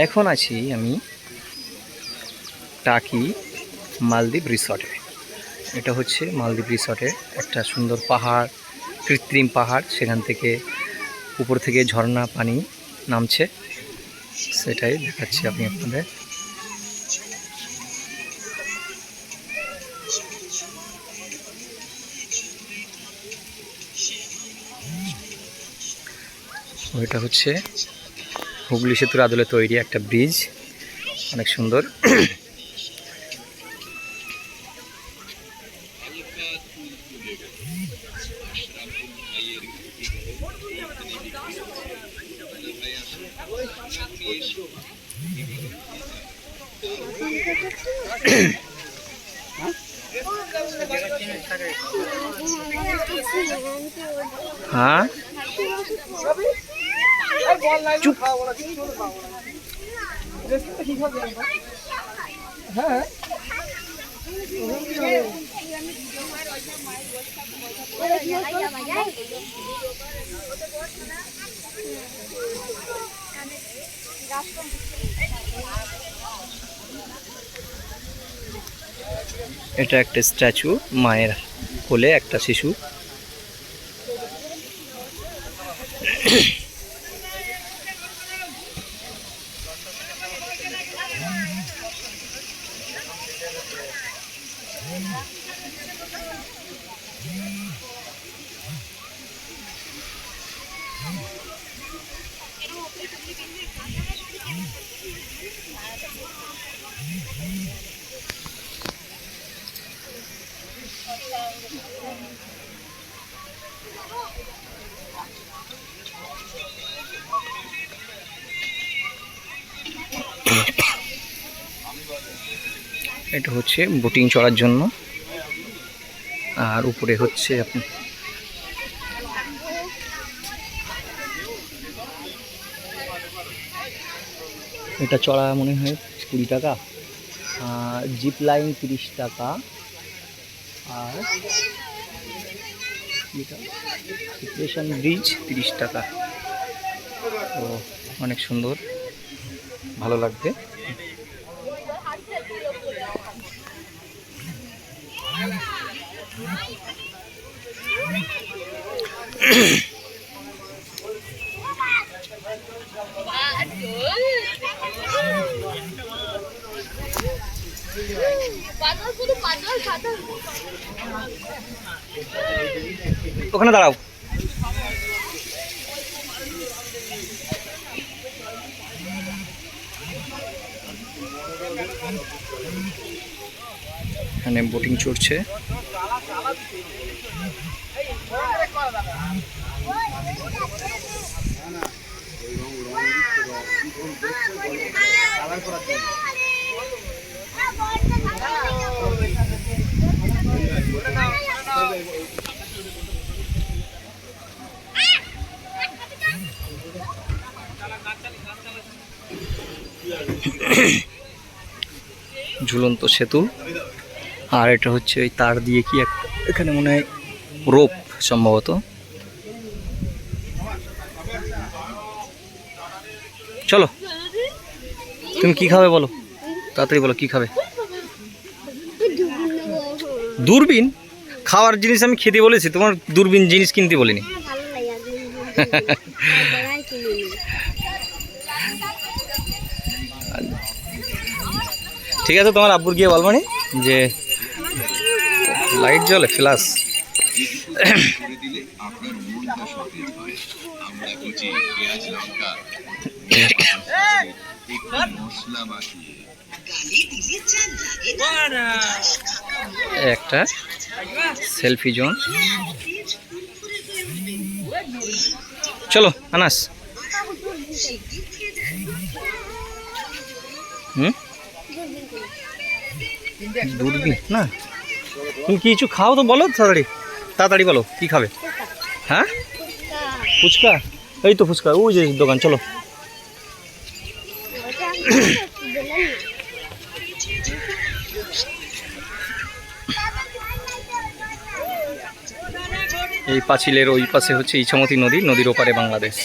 এখন আছি আমি টাকি মালদ্বীপ রিসর্টে। এটা হচ্ছে মালদ্বীপ রিসর্টে একটা সুন্দর পাহাড়, কৃত্রিম পাহাড়, সেখান থেকে উপর থেকে ঝর্ণা পানি নামছে, সেটাই দেখাচ্ছি আমি আপনাদের। ওইটা হচ্ছে হুগলি সেতুর আদলে তৈরি একটা ব্রিজ, অনেক সুন্দর। हाँ चुप। এটা একটা স্ট্যাচু, মায়ের কোলে একটা শিশু। এটা হচ্ছে বোটিং চড়ার জন্য, আর উপরে হচ্ছে আপনি এটা চড়া মনে হয় 20 টাকা, জিপ লাইন 30 টাকা, আর সিচুয়েশন ব্রিজ 30 টাকা। তো অনেক সুন্দর, ভালো লাগবে। ওখানে দাঁড়াও। এখানে বোটিং চড়ছে। ঝুলন্ত সেতু, আর এটা হচ্ছে ওই তার দিয়ে কি এখানে মনে হয় রোপ সম্ভবত। চলো, তুমি কি খাবে বলো, তাড়াতাড়ি বলো কি খাবে। দূরবীন খাওয়ার জিনিস আমি খেতে বলেছি, তোমার দূরবীন জিনিস কিনতে বলিনি। ঠিক আছে, তোমার আব্বুর গিয়ে বলবানি যে লাইট জ্বলে ফ্ল্যাশ। একটা সেলফি জোন। চলো আনাস। দূরবীন না, তুমি কিছু খাও তো বলো, তাড়াতাড়ি তাড়াতাড়ি বলো কি খাবে। হ্যাঁ ফুচকা, এই তো ফুচকা, ওই যে দোকান, চলো। এই পাঁচিলের ওই পাশে হচ্ছে ইছামতি নদী, নদীর ওপারে বাংলাদেশ।